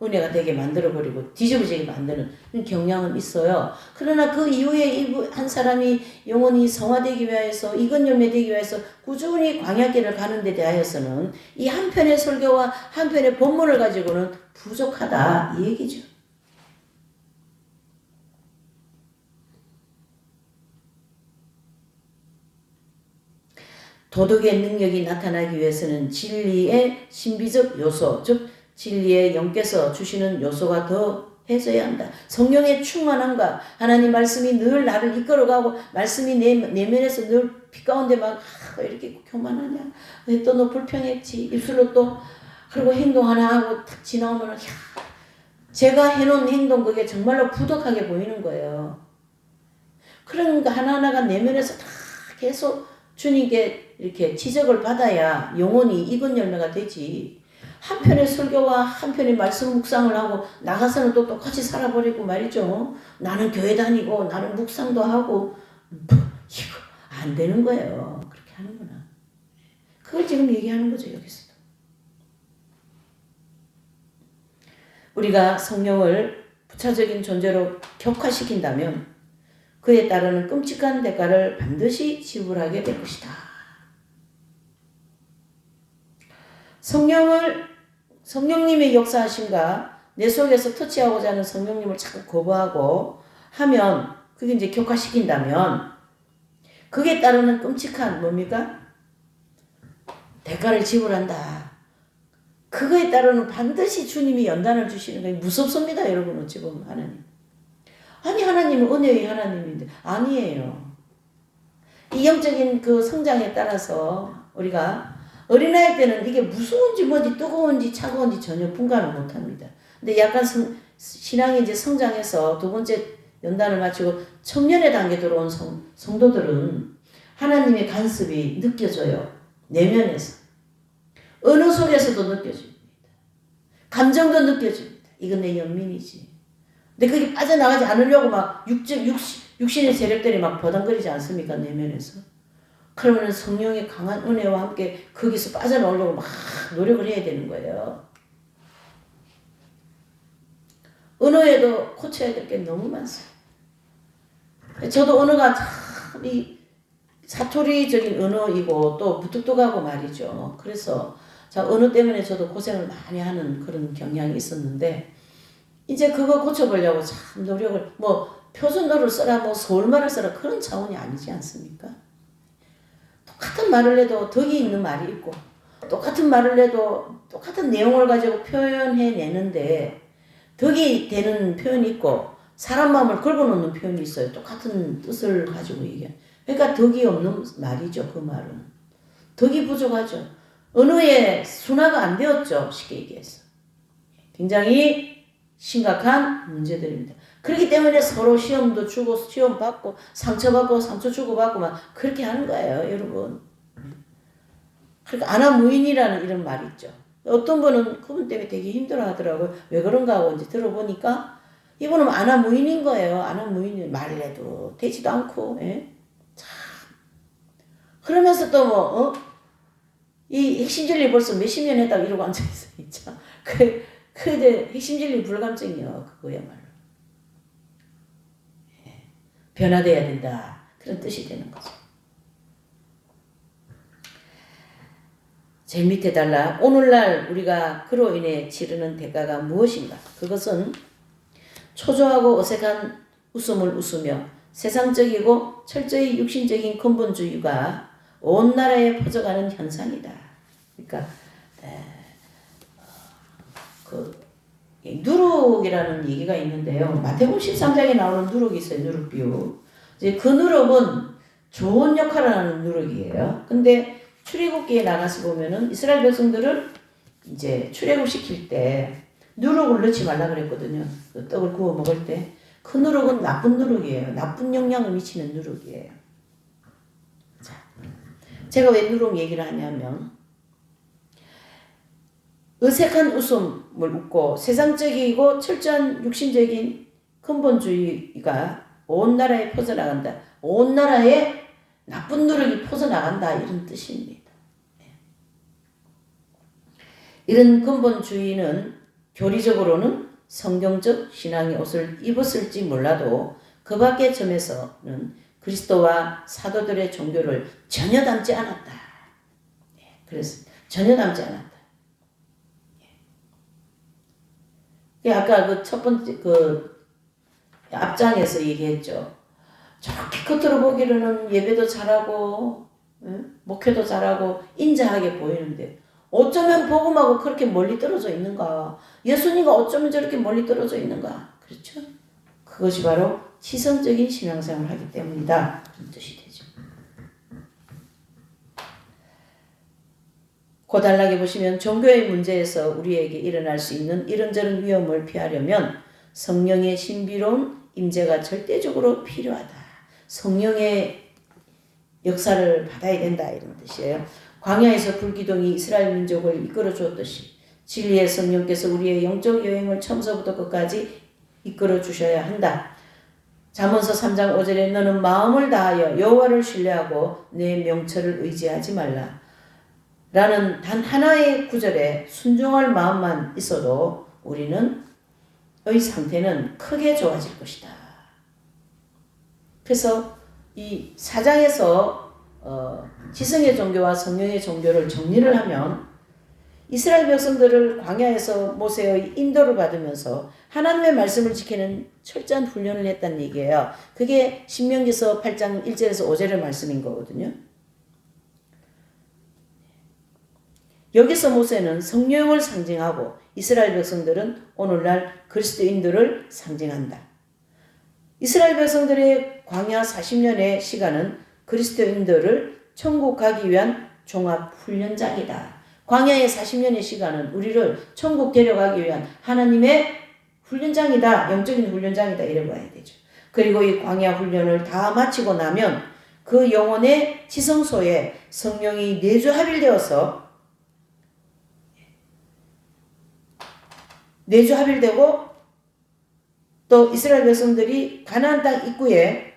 은혜가 되게 만들어버리고 뒤집어지게 만드는 경향은 있어요. 그러나 그 이후에 한 사람이 영원히 성화되기 위해서 이건 열매되기 위해서 꾸준히 광야길을 가는 데 대하여서는 이 한 편의 설교와 한 편의 본문을 가지고는 부족하다 이 얘기죠. 도덕의 능력이 나타나기 위해서는 진리의 신비적 요소, 즉 진리의 영께서 주시는 요소가 더 해져야 한다. 성령의 충만함과 하나님 말씀이 늘 나를 이끌어가고 말씀이 내 내면에서 늘 피 가운데 이렇게 교만하냐? 왜 또 너 불평했지? 입술로 또 그리고 행동 하나 하고 탁 지나오면 제가 해놓은 행동 그게 정말로 부족하게 보이는 거예요. 그러니까 하나하나가 내면에서 다 계속 주님께 이렇게 지적을 받아야 영혼이 익은 열매가 되지. 한편의 설교와 한편의 말씀 묵상을 하고 나가서는 또 똑같이 살아버리고 말이죠. 나는 교회 다니고 나는 묵상도 하고 이거 안 되는 거예요. 그렇게 하는구나. 그걸 지금 얘기하는 거죠. 여기서도. 우리가 성령을 부차적인 존재로 격화시킨다면 그에 따르는 끔찍한 대가를 반드시 지불하게 될 것이다. 성령님의 역사하심과 내 속에서 터치하고자 하는 성령님을 자꾸 거부하고 하면 그게 이제 격화시킨다면 그에 따르는 끔찍한 뭡니까? 대가를 지불한다. 그거에 따르는 반드시 주님이 연단을 주시는 게 무섭습니다. 여러분 어찌 보면 하나님. 아니 하나님은 은혜의 하나님인데 아니에요. 이 영적인 그 성장에 따라서 우리가 어린아이 때는 이게 무서운지 뜨거운지 차가운지 전혀 분간을 못합니다. 근데 약간 신앙이 이제 성장해서 두 번째 연단을 마치고 청년의 단계 들어온 성도들은 하나님의 간섭이 느껴져요. 내면에서. 언어 속에서도 느껴집니다. 감정도 느껴집니다. 이건 내 연민이지. 근데 그게 빠져나가지 않으려고 육신의 세력들이 버덩거리지 않습니까? 내면에서. 그러면 성령의 강한 은혜와 함께 거기서 빠져나오려고 노력을 해야 되는 거예요. 언어에도 고쳐야 될 게 너무 많습니다. 저도 언어가 참 이 사투리적인 언어이고 또 무뚝뚝하고 말이죠. 그래서 자, 언어 때문에 저도 고생을 많이 하는 그런 경향이 있었는데 이제 그거 고쳐보려고 참 노력을 뭐 표준어를 써라 뭐 서울말을 써라 그런 차원이 아니지 않습니까? 똑같은 말을 해도 덕이 있는 말이 있고 똑같은 말을 해도 똑같은 내용을 가지고 표현해내는데 덕이 되는 표현이 있고 사람 마음을 긁어놓는 표현이 있어요. 똑같은 뜻을 가지고 얘기해. 그러니까 덕이 없는 말이죠. 그 말은. 덕이 부족하죠. 언어의 순화가 안 되었죠. 쉽게 얘기해서. 굉장히 심각한 문제들입니다. 그렇기 때문에 서로 시험도 주고 시험 받고 상처받고 상처 주고받고 막 그렇게 하는 거예요. 여러분. 그러니까 아나무인이라는 이런 말이 있죠. 어떤 분은 그분 때문에 되게 힘들어 하더라고요. 왜 그런가 하고 이제 들어보니까 이분은 아나무인인 거예요. 아나무인이 말을 해도 되지도 않고, 예? 참. 그러면서 또 뭐, 이 핵심 진리 벌써 몇십 년 했다고 이러고 앉아있어, 진짜. 이제 핵심 진리 불감증이요. 그거야말로. 예. 변화돼야 된다. 그런 뜻이 되는 거죠. 제일 밑에 달라. 오늘날 우리가 그로 인해 치르는 대가가 무엇인가? 그것은 초조하고 어색한 웃음을 웃으며 세상적이고 철저히 육신적인 근본주의가 온 나라에 퍼져가는 현상이다. 그러니까 누룩이라는 얘기가 있는데요. 마태복음 13장에 나오는 누룩이 있어요. 누룩비유. 이제 그 누룩은 좋은 역할을 하는 누룩이에요. 근데 출애굽기에 나가서 보면은 이스라엘 백성들을 이제 출애굽 시킬 때 누룩을 넣지 말라 그랬거든요. 그 떡을 구워 먹을 때. 그 누룩은 나쁜 누룩이에요. 나쁜 영향을 미치는 누룩이에요. 자, 제가 왜 누룩 얘기를 하냐면 어색한 웃음을 웃고 세상적이고 철저한 육신적인 근본주의가 온 나라에 퍼져나간다. 온 나라에 나쁜 누룩이 퍼져나간다. 이런 뜻입니다. 이런 근본주의는 교리적으로는 성경적 신앙의 옷을 입었을지 몰라도 그 밖의 점에서는 그리스도와 사도들의 종교를 전혀 닮지 않았다. 그래서 전혀 닮지 않았다. 아까 그 첫 번째 그 앞장에서 얘기했죠. 저렇게 겉으로 보기로는 예배도 잘하고 목회도 잘하고 인자하게 보이는데 어쩌면 복음하고 그렇게 멀리 떨어져 있는가? 예수님과 어쩌면 저렇게 멀리 떨어져 있는가? 그렇죠? 그것이 바로 치성적인 신앙생활을 하기 때문이다. 그런 뜻이 되죠. 고단하게 보시면 종교의 문제에서 우리에게 일어날 수 있는 이런저런 위험을 피하려면 성령의 신비로운 임재가 절대적으로 필요하다. 성령의 역사를 받아야 된다. 이런 뜻이에요. 광야에서 불기둥이 이스라엘 민족을 이끌어 주었듯이 진리의 성령께서 우리의 영적 여행을 처음서부터 끝까지 이끌어 주셔야 한다. 잠언서 3장 5절에 너는 마음을 다하여 여호와를 신뢰하고 내 명철을 의지하지 말라. 라는 단 하나의 구절에 순종할 마음만 있어도 우리는 의 상태는 크게 좋아질 것이다. 그래서 이 4장에서 지성의 종교와 성령의 종교를 정리를 하면 이스라엘 백성들을 광야에서 모세의 인도를 받으면서 하나님의 말씀을 지키는 철저한 훈련을 했다는 얘기예요. 그게 신명기서 8장 1절에서 5절의 말씀인 거거든요. 여기서 모세는 성령을 상징하고 이스라엘 백성들은 오늘날 그리스도인들을 상징한다. 이스라엘 백성들의 광야 40년의 시간은 그리스도인들을 천국 가기 위한 종합훈련장이다. 광야의 40년의 시간은 우리를 천국 데려가기 위한 하나님의 훈련장이다. 영적인 훈련장이다. 이래 봐야 되죠. 그리고 이 광야 훈련을 다 마치고 나면 그 영혼의 지성소에 성령이 내주합일되어서 내주합일되고 또 이스라엘 백성들이 가나안 땅 입구에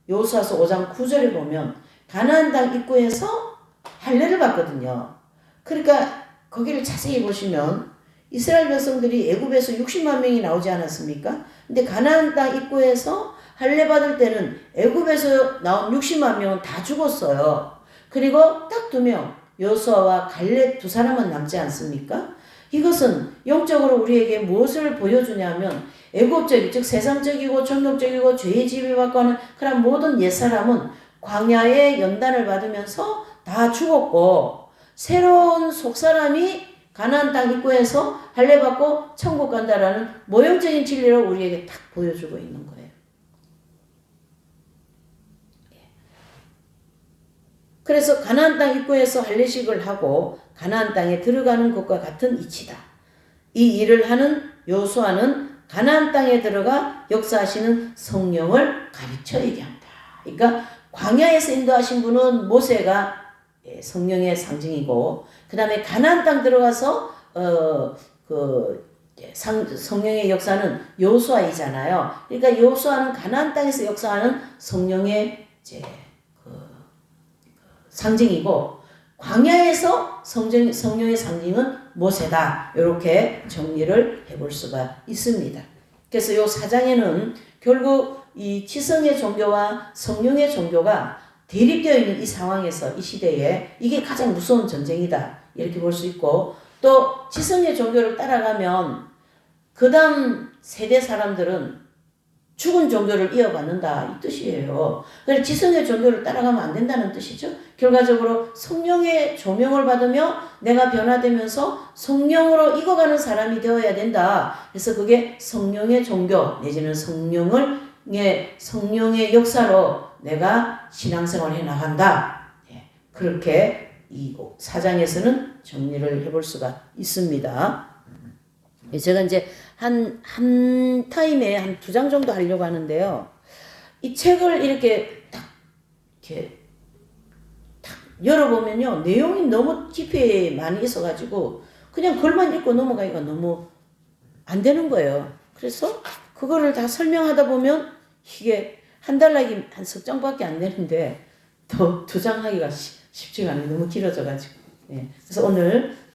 여호수아서 5장 9절에 보면 가나안 땅 입구에서 할례를 받거든요. 그러니까 거기를 자세히 보시면 이스라엘 백성들이 애굽에서 60만 명이 나오지 않았습니까? 근데 가나안 땅 입구에서 할례 받을 때는 애굽에서 나온 60만 명은 다 죽었어요. 그리고 딱 2명, 여호수아와 갈렙 2사람은 남지 않습니까? 이것은 영적으로 우리에게 무엇을 보여주냐면 애국적이 즉 세상적이고 전격적이고 죄의 지배받고 하는 그런 모든 옛사람은 광야의 연단을 받으면서 다 죽었고 새로운 속사람이 가나안 땅 입구에서 할례받고 천국 간다라는 모형적인 진리를 우리에게 딱 보여주고 있는 거예요. 그래서 가나안 땅 입구에서 할례식을 하고 가나안 땅에 들어가는 것과 같은 이치다. 이 일을 하는 여호수아는 가나안 땅에 들어가 역사하시는 성령을 가르쳐 얘기한다. 그러니까 광야에서 인도하신 분은 모세가 성령의 상징이고 그 다음에 가나안 땅 들어가서 성령의 역사는 여호수아이잖아요. 그러니까 여호수아는 가나안 땅에서 역사하는 성령의 상징이고 광야에서 성령의 상징은 모세다. 이렇게 정리를 해볼 수가 있습니다. 그래서 이 4장에는 결국 이 지성의 종교와 성령의 종교가 대립되어 있는 이 상황에서 이 시대에 이게 가장 무서운 전쟁이다. 이렇게 볼 수 있고 또 지성의 종교를 따라가면 그 다음 세대 사람들은 죽은 종교를 이어받는다 이 뜻이에요. 그래서 지성의 종교를 따라가면 안 된다는 뜻이죠. 결과적으로 성령의 조명을 받으며 내가 변화되면서 성령으로 익어가는 사람이 되어야 된다. 그래서 그게 성령의 종교 내지는 성령의 역사로 내가 신앙생활을 해나간다. 그렇게 이 4장에서는 정리를 해볼 수가 있습니다. 제가 이제 한 타임에 한 2장 정도 하려고 하는데요. 이 책을 이렇게 딱 열어보면요. 내용이 너무 깊이 많이 있어가지고 그냥 글만 읽고 넘어가기가 너무 안 되는 거예요. 그래서 그거를 다 설명하다 보면 이게 한 달락이 한 석 장밖에 안 되는데 더 2장 하기가 쉽지가 않아요. 너무 길어져가지고. 그래서 오늘